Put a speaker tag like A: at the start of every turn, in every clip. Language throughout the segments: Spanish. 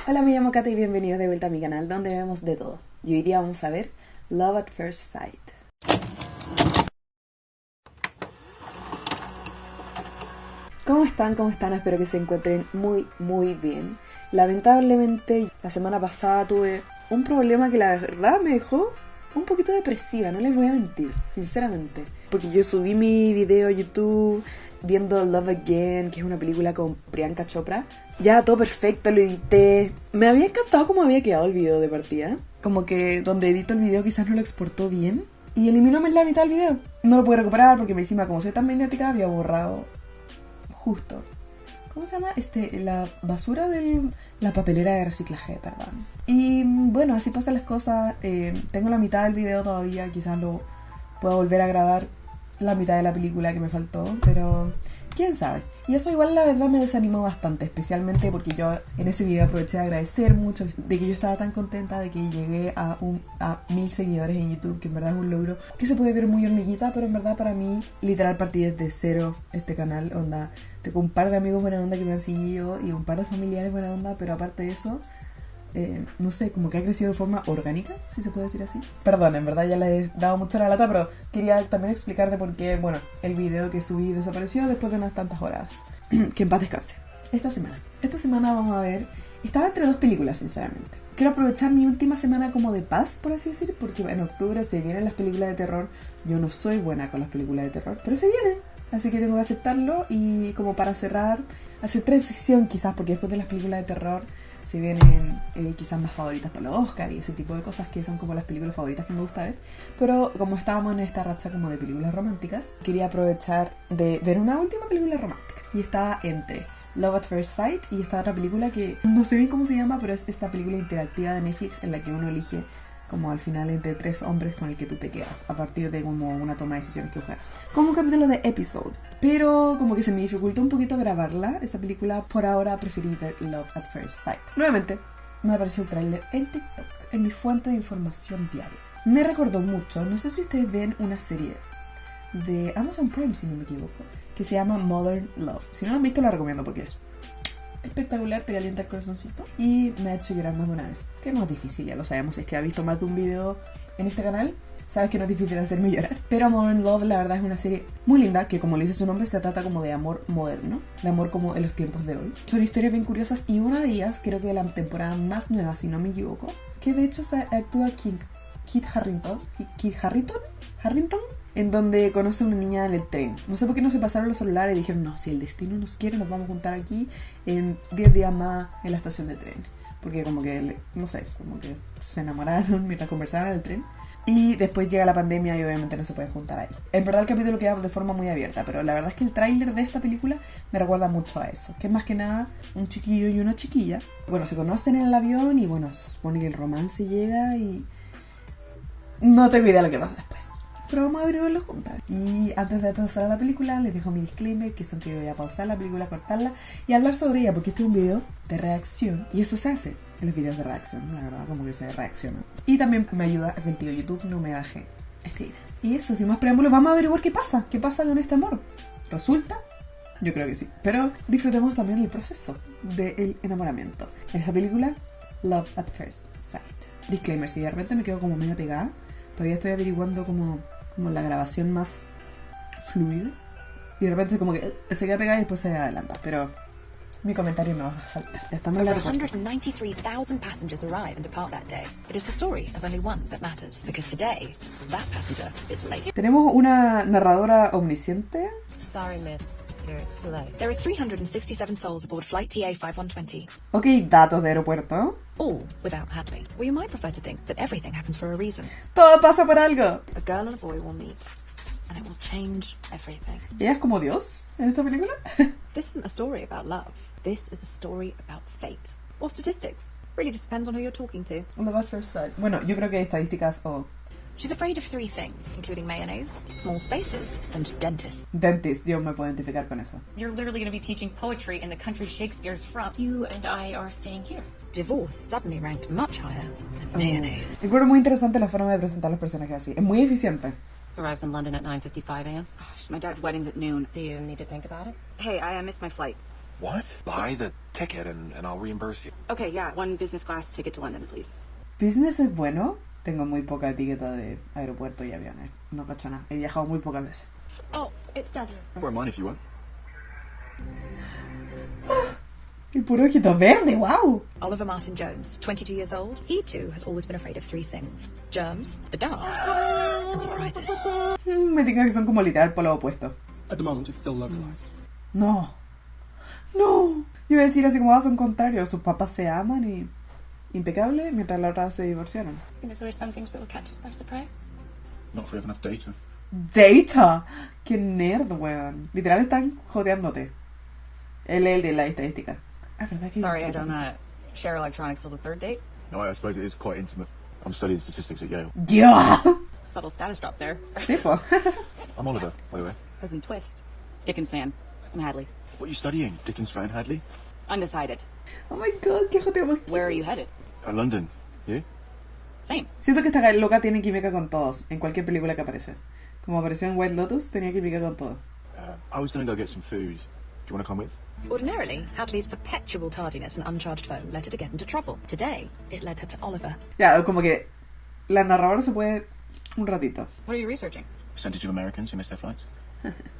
A: Hola, me llamo Cata y bienvenidos de vuelta a mi canal donde vemos de todo. Y hoy día vamos a ver Love at First Sight. ¿Cómo están? ¿Cómo están? Espero que se encuentren muy bien. Lamentablemente la semana pasada tuve un problema que la verdad me dejó un poquito depresiva, no les voy a mentir, sinceramente. Porque yo subí mi video a YouTube viendo Love Again, que es una película con Priyanka Chopra. Ya todo perfecto, lo edité. Me había encantado cómo había quedado el video de partida. Como que donde edito el video quizás no lo exportó bien y eliminó la mitad del video. No lo pude recuperar porque encima, como soy tan magnética, había borrado justo, ¿cómo se llama? La basura de la papelera de reciclaje, perdón. Y bueno, así pasan las cosas. Tengo la mitad del video todavía, quizás lo pueda volver a grabar la mitad de la película que me faltó, pero quién sabe. Y eso igual la verdad me desanimó bastante, especialmente porque yo en ese video aproveché de agradecer mucho de que yo estaba tan contenta de que llegué a 1000 seguidores en YouTube, que en verdad es un logro que se puede ver muy hormiguita, pero en verdad para mí literal partí desde cero este canal. Onda, tengo un par de amigos buena onda que me han seguido y un par de familiares buena onda, pero aparte de eso no sé, como que ha crecido de forma orgánica, si se puede decir así. Perdón, en verdad ya le he dado mucho la lata, pero quería también explicarte por qué, bueno, el video que subí desapareció después de unas tantas horas. Que en paz descanse. Esta semana vamos a ver, estaba entre dos películas, sinceramente. Quiero aprovechar mi última semana como de paz, por así decir, porque en octubre se vienen las películas de terror. Yo no soy buena con las películas de terror, pero se vienen, así que tengo que aceptarlo. Y como para cerrar, hacer transición quizás, porque después de las películas de terror se vienen quizás más favoritas para los Oscar y ese tipo de cosas que son como las películas favoritas que me gusta ver. Pero como estábamos en esta racha como de películas románticas, quería aprovechar de ver una última película romántica. Y estaba entre Love at First Sight y esta otra película que no sé bien cómo se llama, pero es esta película interactiva de Netflix en la que uno elige como al final entre 3 hombres con el que tú te quedas a partir de como una toma de decisiones que juegas. Como un capítulo de episode. Pero como que se me dificultó un poquito grabarla, esa película. Por ahora preferí ver Love at First Sight. Nuevamente, me apareció el tráiler en TikTok, en mi fuente de información diaria. Me recordó mucho, no sé si ustedes ven una serie de Amazon Prime, si no me equivoco, que se llama Modern Love. Si no la han visto, la recomiendo porque es espectacular, te calienta el corazoncito y me ha hecho llorar más de una vez. Que no es difícil, ya lo sabemos, es que ha visto más de un video en este canal, sabes que no es difícil hacerme llorar. Pero Modern Love la verdad es una serie muy linda, que como le dice su nombre, se trata como de amor moderno, de amor como en los tiempos de hoy. Son historias bien curiosas y una de ellas, creo que de la temporada más nueva, si no me equivoco, que de hecho actúa Kit Harington, en donde conoce a una niña en el tren. No sé por qué no se pasaron los celulares y dijeron, no, si el destino nos quiere, nos vamos a juntar aquí en 10 días más en la estación de tren. Porque como que, no sé, como que se enamoraron mientras conversaban en el tren. Y después llega la pandemia y obviamente no se pueden juntar ahí. En verdad el capítulo queda de forma muy abierta, pero la verdad es que el tráiler de esta película me recuerda mucho a eso. Que es más que nada un chiquillo y una chiquilla. Bueno, se conocen en el avión y bueno, se supone que el romance llega y no tengo idea de lo que pasa después. Pero vamos a averiguarlo juntas. Y antes de pasar a la película, les dejo mi disclaimer, que son que voy a pausar la película, cortarla y hablar sobre ella, porque este es un video de reacción. Y eso se hace en los videos de reacción, la verdad, como que se reacciona. Y también me ayuda a que el tío YouTube no me baje escribir. Y eso, sin más preámbulos, vamos a averiguar qué pasa con este amor. ¿Resulta? Yo creo que sí. Pero disfrutemos también del proceso del enamoramiento. En esta película, Love at First Sight. Disclaimer, si de repente me quedo como medio pegada, todavía estoy averiguando como la grabación más fluida. Y de repente como que se queda pegada y después se adelanta. Pero mi comentario no va a faltar. Ya estamos en la respuesta.
B: 193,000 passengers arrive and depart that day. It is the story of only one that matters, because today that passenger is late.
A: Tenemos una narradora omnisciente.
C: Sorry, miss. You're too late.
B: There are 367 souls aboard flight TA 5120.
A: Ok, datos de aeropuerto.
B: All without Hadley. Well, you might prefer to think that everything happens for a reason.
A: Todo pasa por algo.
C: A girl and a boy will meet, and it will change everything.
A: ¿Ella es como Dios en esta película?
C: This isn't a story about love. This is a story about fate. Or statistics. Really just depends on who you're talking to.
A: Love at First Sight. Bueno, yo creo que estadísticas o...
B: She's afraid of 3 things, including mayonnaise, small spaces, and dentists.
A: Dentist, yo me puedo identificar con eso.
D: You're literally going to be teaching poetry in the country Shakespeare's from.
E: You and I are staying here.
B: Divorce suddenly ranked much higher than mayonnaise.
A: Encuentro muy interesante la forma de presentar los personajes así. Es muy eficiente.
E: Arrives in London at 9:55 a.m.
F: My dad's wedding's at noon.
E: Do you need to think about it?
F: Hey, I missed my flight. What? Buy the ticket and I'll reimburse you.
G: Okay, yeah, one business class ticket to London, please.
A: ¿Business es bueno? Tengo muy poca etiqueta de aeropuerto y aviones. No cacho nada. He viajado muy pocas veces.
C: Oh, it's Dad.
F: I won't mind if you want.
A: El puro ojito verde, wow.
B: Oliver Martin Jones, 22 years old. He too has always been afraid of three things: germs, the dark, and surprises.
A: Me diga que son como literal por lo opuesto.
H: At the moment, it's still localized.
A: No. No. Yo iba a decir así como son contrarios. Sus papás se aman y... impecable, mientras la otra se divorciaron.
E: I think there's always some things that will catch us by surprise.
H: Not if we have enough data.
A: Data. Qué nerd, weón. Literal están jodeándote. Él es el de la estadística. Ah, ¿verdad que?
G: Sorry, I don't share electronics till the third date.
F: No, I suppose it is quite intimate. I'm studying statistics at Yale.
A: Yeah.
G: Subtle status drop there.
A: Sí, po.
F: I'm Oliver, by the way.
G: As in Twist. Dickens fan. I'm Hadley.
F: What are you studying? Dickens fan Hadley?
G: Undecided.
A: Oh my god, qué joteo más.
G: Where are you headed?
F: London. You?
G: Same.
A: Siento que esta loca tiene química con todos, en cualquier película que aparece. Como apareció en White Lotus, tenía química con todo.
F: I was going to go get some food. Do you want to come with?
B: Ordinarily, Hadley's perpetual tardiness and uncharged phone led her to get into trouble. Today, it led her to Oliver.
A: Ya, como que la narradora se puede un ratito.
G: What are you researching?
F: Percentage of Americans who miss their flights.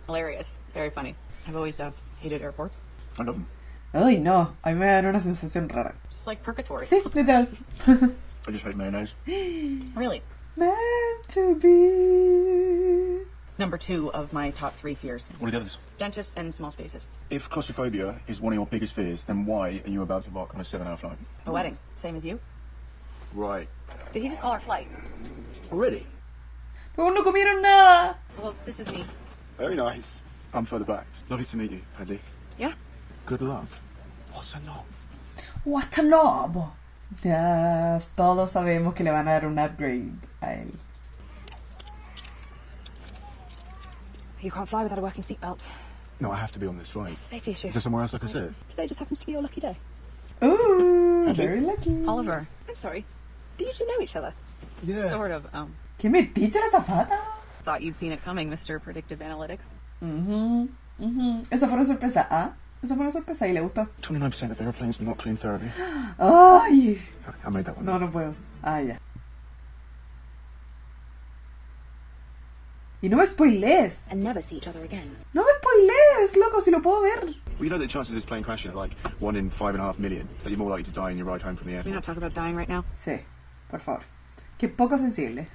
G: Hilarious. Very funny. I've always hated airports.
F: I love them.
A: Ay, no, a mí me dan una sensación rara.
G: Just like purgatory.
A: Sí, literal.
F: I just hate mayonnaise.
G: Really.
A: Meant to be.
G: Number 2 of my top 3 fears.
F: What are the others?
G: Dentists and small spaces.
F: If claustrophobia is one of your biggest fears, then why are you about to embark on a 7-hour flight?
G: A wedding. Same as you.
F: Right.
G: Did he just call our flight?
F: Already?
A: Pero no comieron nada.
G: Well, this is me.
F: Very nice. I'm further back. Lovely to meet you, Hadley.
G: Yeah.
F: Good luck. What's a knob?
A: What a knob. Ya, todos sabemos que le van a dar un upgrade a él.
C: You can't fly without a working seatbelt.
F: No, I have to be on this flight.
C: It's a safety issue.
F: Is there somewhere else I can sit?
C: Today just happens to be your lucky day.
A: Ooh, very lucky.
G: Oliver.
C: I'm sorry. Do you two know each other?
F: Yeah.
G: Sort of.
A: ¿Qué metiche la zafata?
G: Thought you'd seen it coming, Mr. Predictive Analytics.
A: Esa fue una sorpresa, ¿ah? Esa fue una sorpresa y le gustó.
F: 29% of airplanes not clean thoroughly.
A: Ay.
F: I made that one.
A: No puedo. Ah, ya. Y no me spoilees.
C: And never see each other again.
A: No me spoilees, loco, si lo puedo ver.
F: Well, you know the chances of this plane crashing are like 1 in 5.5 million. That you're more likely to die on your ride home from the
G: We're
F: airport.
G: not talking about dying right now.
A: Sí, por favor. Qué poco sensible.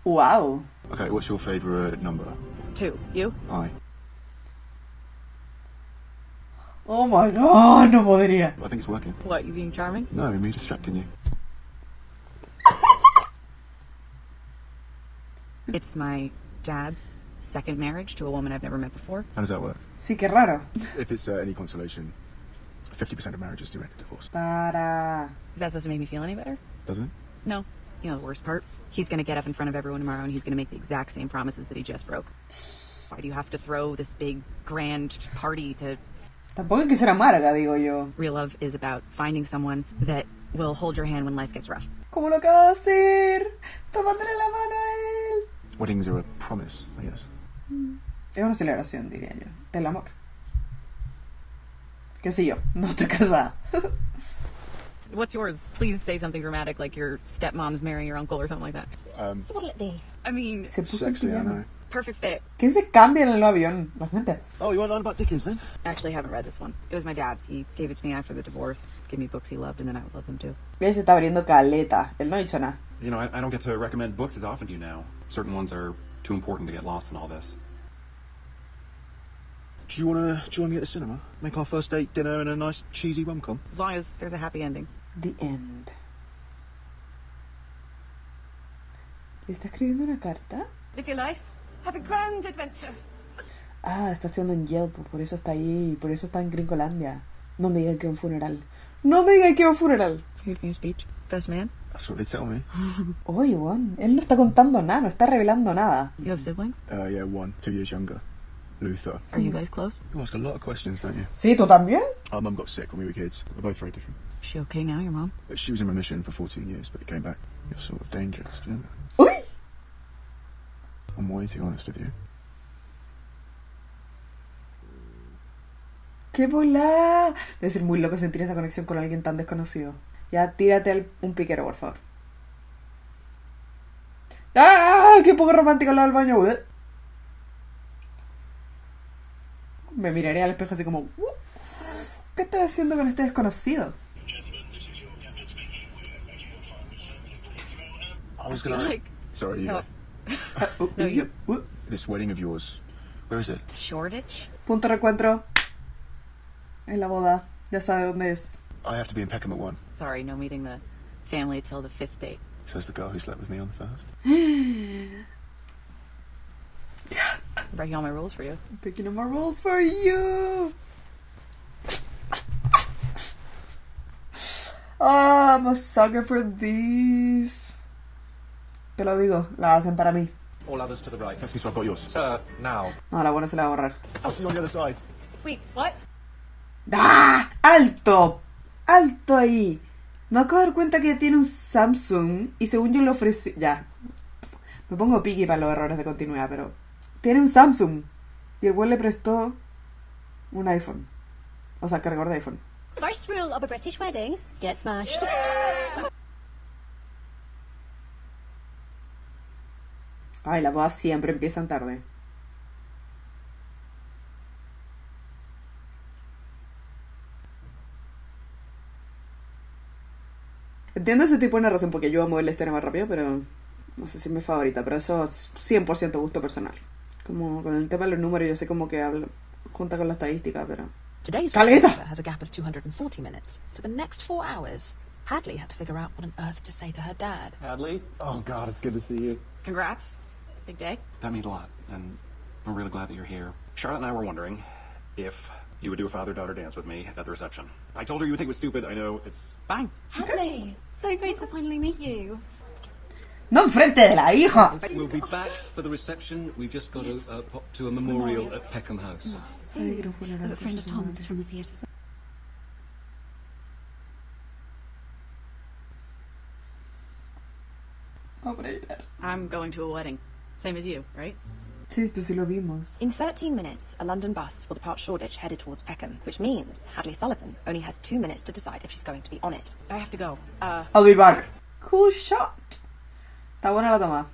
A: Wow.
F: Okay, what's your favourite number?
G: 2. You?
F: I.
A: Oh my god, no podría.
F: I think it's working.
G: What, you being charming?
F: No, me distracting you.
G: It's my dad's second marriage to a woman I've never met before.
F: How does that work?
A: Sí, qué raro.
F: If it's any consolation, 50% of marriages do end in divorce.
A: Para.
G: Is that supposed to make me feel any better?
F: Doesn't it?
G: No. You know the worst part? He's gonna get up in front of everyone tomorrow and he's gonna make the exact same promises that he just broke. Why do you have to throw this big, grand party to...
A: Tampoco hay que ser amarga, digo yo.
G: Real love is about finding someone that will hold your hand when life gets rough.
A: ¿Cómo lo acaba de hacer? Tomándole la mano a él.
F: Weddings are a promise, I guess.
A: Es una celebración, diría yo, del amor. ¿Qué sé yo? No estoy casada.
G: What's yours? Please say something dramatic like your stepmom's marrying your uncle or something like that.
C: So what'll it be?
G: I mean,
A: Se puso
F: Sexy, I
A: pijama.
F: know.
G: perfect fit.
A: ¿Qué se cambia en el avión? Las netas.
F: Oh, you want to learn about Dickens then?
G: Actually, I haven't read this one. It was my dad's. He gave it to me after the divorce. Gave me books he loved, and then I would love them too.
A: Él se está abriendo caleta. Él no ha dicho nada.
I: You know, I don't get to recommend books as often do now. Certain ones are too important to get lost in all this.
F: Do you want to join me at the cinema? Make our first date dinner and a nice cheesy rom-com?
G: As long as there's a happy ending.
A: The end. ¿Le está escribiendo una carta?
E: Live your life. Have a grand adventure.
A: Ah, está estudiando en Yale, por eso está ahí, por eso está en Gringolandia. No me digan que va a un funeral. No me digan que va a un funeral.
G: Gave me a speech. Best man.
F: That's what they tell me.
A: Oye, Juan, él no está contando nada, no está revelando nada.
G: You have siblings?
F: Yeah, 1, 2 years younger. Luther.
G: Are you guys close?
F: You ask a lot of questions, don't you?
A: Sí, ¿tú también?
F: Our mum got sick when we were kids. We're both very different.
G: Is she okay now, your mom?
F: But she was in remission for 14 years, but it came back. You're sort of dangerous, do you know?
A: Uy,
F: I'm way too honest with you.
A: ¡Qué volá! Debe ser muy loco sentir esa conexión con alguien tan desconocido. Ya, tírate un piquero, por favor. ¡Ah! ¡Qué poco romántico al lado del baño! Me miraré al espejo así como... ¿Qué estoy haciendo con este desconocido?
F: I was gonna... Sorry, you...
G: No, you...
F: This wedding of yours, where is it?
G: Shoreditch?
A: Punto de reencuentro. En la boda. Ya sabe dónde es.
F: I have to be in Peckham at 1.
G: Sorry, no meeting the family till the 5th date.
F: Says the girl who slept with me on the first.
G: Breaking all my rules for you.
A: I'm picking up my rules for you. Oh, I'm a sucker for these. Te lo digo, la hacen para mí.
H: All others to the right.
F: That's me, so I've got yours.
H: Sir, now.
A: No, la buena se la va a borrar.
F: I'll see you on the other side.
D: Wait, what?
A: ¡Ah! ¡Alto! ¡Alto ahí! Me acabo de dar cuenta que tiene un Samsung y según yo le ofrecí... Ya. Me pongo piqui para los errores de continuidad, pero... Tiene un Samsung. Y el güey le prestó un iPhone. O sea, cargador de iPhone.
J: First rule of a British wedding, get smashed.
A: Ay, las bodas siempre empiezan tarde. Entiendo ese tipo de narración porque yo amo el escena más rápido, pero no sé si es mi favorita, pero eso es 100% gusto personal. Como con el tema de los números, yo sé como que hablo junta con la estadística, pero...
B: Today's
A: ¡Caleta!
B: has a gap of 240 minutes. For the next 4 hours, Hadley had to figure out what on earth to say to her dad.
H: Hadley? Oh, God, it's good to see you.
G: Congrats. Big day.
I: That means a lot, and I'm really glad that you're here. Charlotte and I were wondering if you would do a father-daughter dance with me at the reception. I told her you would think it was stupid. I know, it's fine.
J: Hadley, so great to finally meet you.
A: ¡No enfrente de la hija!
K: We'll be back for the reception. We've just got to pop to a memorial at Peckham House.
J: A friend of Tom's from the theatre.
G: I'm going to a wedding. Same as you, right?
A: Sí, pues sí lo vimos.
B: In 13 minutes, a London bus will depart Shoreditch headed towards Peckham, which means Hadley Sullivan only has 2 minutes to decide if she's going to be on it.
G: I have to go.
A: I'll be back. Cool shot. Está buena la toma.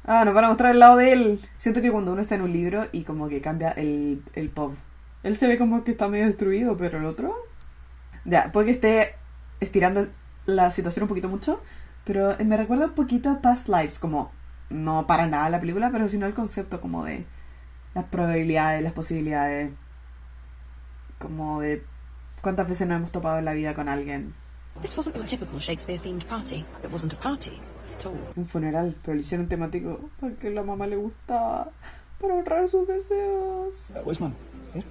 A: Ah, nos van a mostrar el lado de él. Siento que cuando uno está en un libro y como que cambia el pub. Él se ve como que está medio destruido, pero el otro... Ya, puede que esté estirando la situación un poquito mucho, pero me recuerda un poquito a Past Lives, como... No para nada la película, pero sino el concepto como de las probabilidades, las posibilidades, como de cuántas veces nos hemos topado en la vida con alguien.
B: This wasn't your typical Shakespeare-themed party. It wasn't a party at all.
A: Un funeral, pero le hicieron temático porque a la mamá le gustaba, para honrar sus deseos.
H: Where's Mum? Here?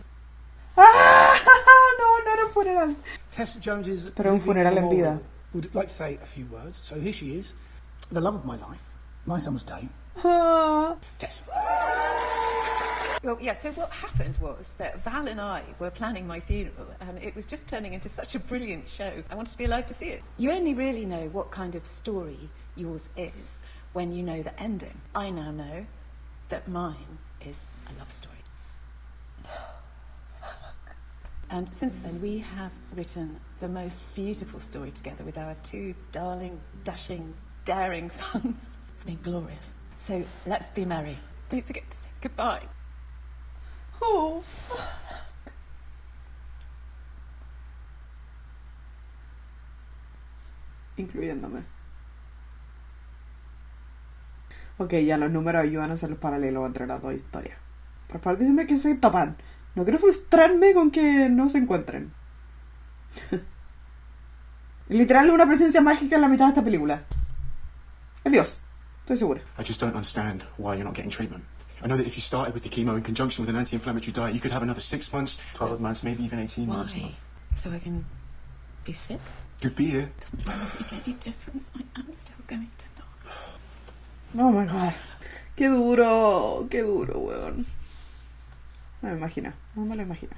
A: ¡Ah! No era un funeral.
H: Tess Jones is...
A: Pero un funeral en vida.
H: Would like to say a few words. So here she is, the love of my life, my summer's day. Tess.
C: Well, yeah, so what happened was that Val and I were planning my funeral, and it was just turning into such a brilliant show. I wanted to be alive to see it. You only really know what kind of story yours is when you know the ending. I now know that mine is a love story. And since then, we have written the most beautiful story together with our 2 darling, dashing, daring sons. It's been glorious. So let's be merry. Don't forget to say goodbye.
A: Oh. Incluyéndome. Ok, ya los números ayudan a hacer los paralelos entre las dos historias. Por favor, díganme que se topan. No quiero frustrarme con que no se encuentren. Literal, una presencia mágica en la mitad de esta película. Adiós. Estoy segura.
F: I just don't understand why you're not getting treatment. I know that if you started with the chemo in conjunction with an anti-inflammatory diet, you could have another 6 months, 12 months, maybe even 18 months.
C: Why? So I can be sick?
F: You'd be here.
C: Doesn't make any difference. I am still going to die.
A: Oh my god. Qué duro, weón. No me imagino, no me lo imagino.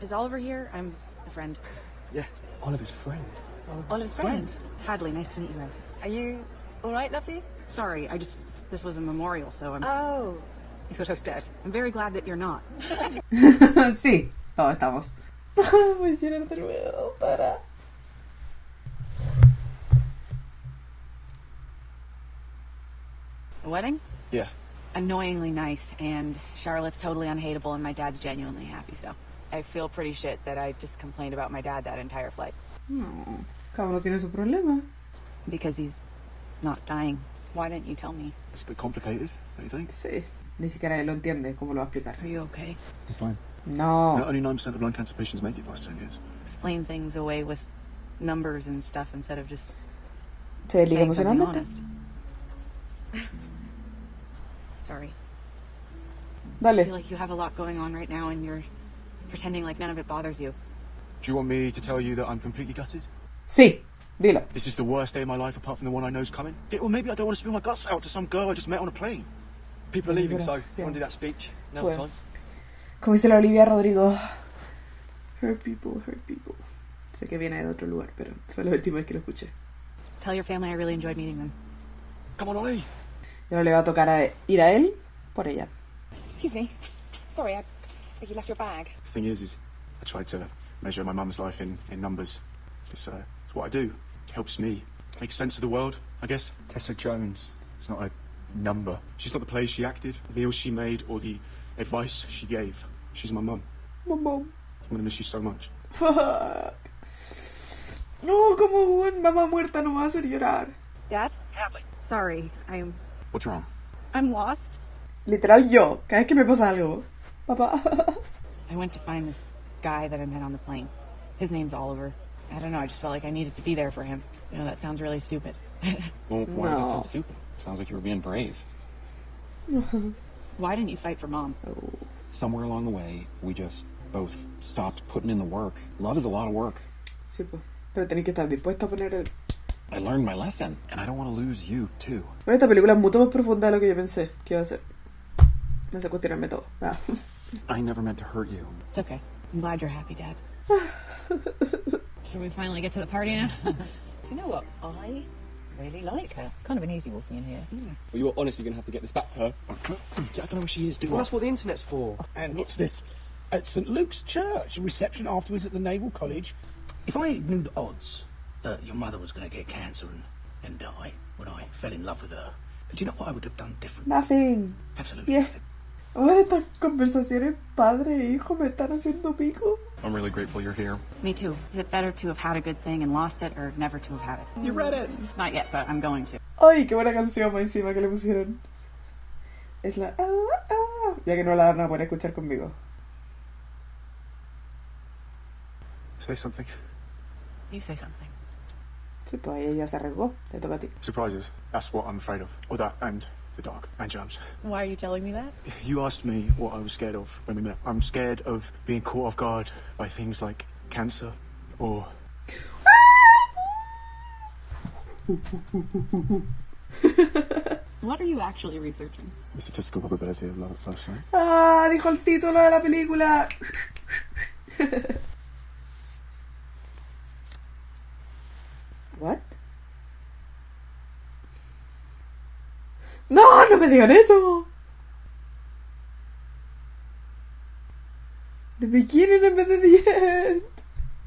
G: Is Oliver here? I'm a friend.
F: Yeah, Oliver's friend.
C: Oliver's friend.
G: Hadley, nice to meet you guys.
C: Are you all right, lovely?
G: Sorry, this was a memorial, so
C: Oh, you thought I was dead?
G: I'm very glad that you're not.
A: Sí, todos estamos. Voy a llorar de nuevo, para.
G: The wedding?
I: Yeah.
G: Annoyingly nice, and Charlotte's totally unhateable, and my dad's genuinely happy, so I feel pretty shit that I just complained about my dad that entire flight.
A: No, cada uno tiene su problema.
G: Because he's not dying. Why didn't you tell me?
F: It's a bit complicated, don't you think?
A: Sí, ni siquiera él lo entiende, ¿cómo lo va a explicar?
G: Are you okay?
F: I'm fine.
A: No.
F: You know, only 9% of lung cancer patients make it past 10 years.
G: Explain things away with numbers and stuff instead of just
A: Se desliga
G: saying something
A: emocionalmente.
G: honest. Sorry. I
A: Dale.
G: feel like you have a lot going on right now and you're pretending like none of it bothers you.
F: Do you want me to tell you that I'm completely gutted?
A: Sí, dilo.
F: This is the worst day of my life apart from the one I know's coming. Or maybe I don't want to spill my guts out to some girl I just met on a plane.
K: People are leaving, so
A: Gracias.
K: you want to do that speech? Now's
A: Bueno.
K: the time.
A: Como dice la Olivia Rodrigo, hurt people, hurt people. Sé que viene de otro lugar, pero fue la última vez que lo escuché.
G: Tell your family I really enjoyed meeting them.
K: Come on, Ollie.
A: Y ahora le va a tocar ir a él por ella.
C: Excuse me. Sorry, I think you left your bag.
F: The thing is I tried to measure my mum's life in numbers. It's what I do. It helps me make sense of the world, I guess. Tessa Jones. It's not a number. She's not the plays she acted, the meals she made, or the advice she gave. She's my mum.
A: My mom.
F: I'm gonna miss you so much.
A: Fuck. No, como una mamá muerta no me va a hacer llorar.
G: Dad? Sorry,
I: What's wrong?
G: I'm lost.
A: Literal yo, cada vez que me pasa algo. Papá.
G: I went to find this guy that I met on the plane. His name's Oliver. I don't know, I just felt like I needed to be there for him. You know, that sounds really stupid.
I: Well, why does that
A: No.
I: sound stupid? Sounds like you were being brave.
G: Why didn't you fight for Mom?
I: Somewhere along the way, we just both stopped putting in the work. Love is a lot of work.
A: Sí, pues. Pero tenés que estar dispuesta a poner el...
I: I learned my lesson, and I don't want to lose you, too.
A: Pero esta película es mucho más profunda de lo que yo pensé que iba a ser. Me hace cuestionarme todo. Ah.
I: I never meant to hurt you.
G: It's okay. I'm glad you're happy, Dad.
D: Should we finally get to the party now?
B: Do you know what? I really like her. Kind of an easy walking in here.
K: Well, you're honestly going to have to get this back to her.
F: I don't know where she is, do
K: Well,
F: I?
K: that's what the internet's for.
H: And what's this? At St Luke's Church, a reception afterwards at the Naval College. If I knew the odds that your mother was going to get cancer and die when I fell in love with her, do you know what I would have done different?
A: Nothing.
H: Absolutely
A: Yeah.
H: nothing.
A: Ahora estas conversaciones padre e hijo me están haciendo pico.
I: I'm really grateful you're here.
G: Me too. Is it better to have had a good thing and lost it, or never to have had it?
K: You read it?
G: Not yet, but I'm going to.
A: Ay, qué buena canción más encima que le pusieron. Es la... Ya que no la van a poder escuchar conmigo.
F: Say something.
G: You say something.
A: Sí, pues ella se arriesgó. Te toca a ti.
F: Surprises. That's what I'm afraid of. Or that, and the dark, and germs.
G: Why are you telling me that?
F: You asked me what I was scared of when we met. I'm scared of being caught off guard by things like cancer, or...
G: What are you actually researching?
F: the statistical probability of love at first sight.
A: ¡Ah! Dijo el título de la película. What? No, no me digan eso. The beginning en vez de the end.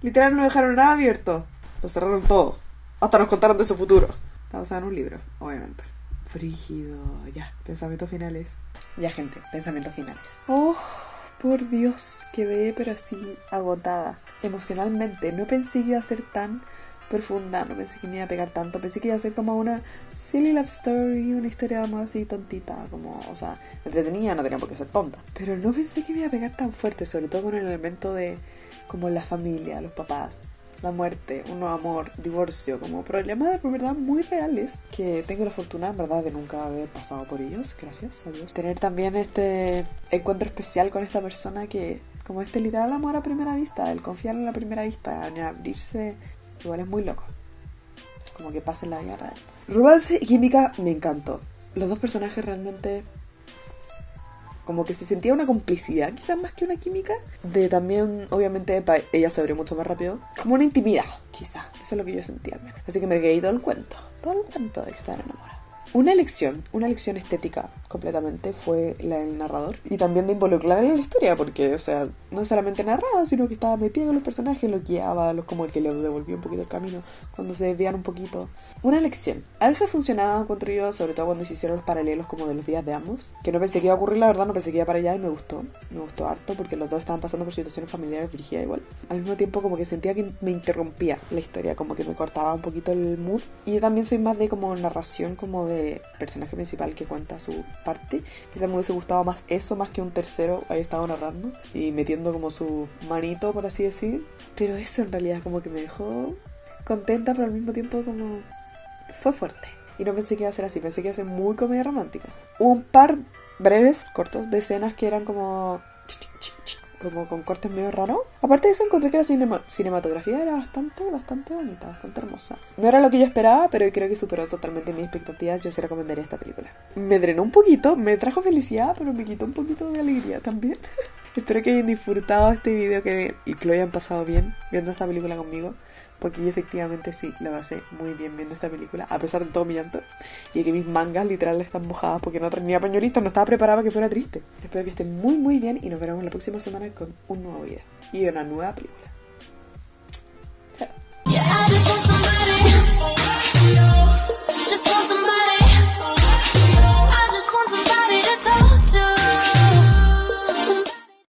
A: Literal no dejaron nada abierto. Lo cerraron todo. Hasta nos contaron de su futuro. Está basado en un libro, obviamente. Frígido. Ya, pensamientos finales. Ya, gente, pensamientos finales. Oh, por Dios, quedé pero así agotada. Emocionalmente, no pensé que iba a ser tan profunda, no pensé que me iba a pegar tanto. Pensé que iba a ser como una silly love story, una historia de amor así tontita, como, o sea, entretenida, no tenía por qué ser tonta. Pero no pensé que me iba a pegar tan fuerte, sobre todo con el elemento de como la familia, los papás, la muerte, un nuevo amor, divorcio, como problemas de verdad muy reales que tengo la fortuna en verdad de nunca haber pasado por ellos, gracias a Dios. Tener también este encuentro especial con esta persona que, como este literal amor a primera vista, el confiar en la primera vista, en abrirse, igual es muy loco. Como que pasa en la vida real. Romance y química me encantó. Los dos personajes realmente... como que se sentía una complicidad, quizás más que una química. De también, obviamente, ella se abrió mucho más rápido. Como una intimidad, quizás. Eso es lo que yo sentía al menos. Así que me creí todo el cuento de que estaban enamorados. una elección estética completamente fue la del narrador. Y también de involucrar en la historia, porque, o sea, no solamente narraba, sino que estaba metido con los personajes, los guiaba, como el que le devolvía un poquito el camino cuando se desvían un poquito. Una elección. A veces funcionaba, encuentro yo, sobre todo cuando se hicieron los paralelos como de los días de ambos, que no pensé que iba a ocurrir, la verdad, no pensé que iba para allá y me gustó harto, porque los dos estaban pasando por situaciones familiares dirigidas igual. Al mismo tiempo como que sentía que me interrumpía la historia, como que me cortaba un poquito el mood. Y yo también soy más de como narración, como de personaje principal que cuenta su parte. Quizás me hubiese gustado más eso, más que un tercero ahí estaba narrando y metiendo como su manito, por así decir. Pero eso en realidad como que me dejó contenta, pero al mismo tiempo como fue fuerte. Y no pensé que iba a ser así, pensé que iba a ser muy comedia romántica. Hubo un par breves, cortos, de escenas que eran como con cortes medio raros. Aparte de eso, encontré que la cinematografía era bastante bonita, bastante hermosa. No era lo que yo esperaba, pero creo que superó totalmente mis expectativas. Yo sí recomendaría esta película. Me drenó un poquito, me trajo felicidad, pero me quitó un poquito de alegría también. Espero que hayan disfrutado este video y que lo hayan pasado bien viendo esta película conmigo. Porque yo efectivamente sí, la pasé muy bien viendo esta película, a pesar de todo mi llanto. Y que mis mangas literal están mojadas porque no tenía pañuelitos, no estaba preparada para que fuera triste. Espero que estén muy bien y nos veremos la próxima semana con un nuevo video y una nueva película.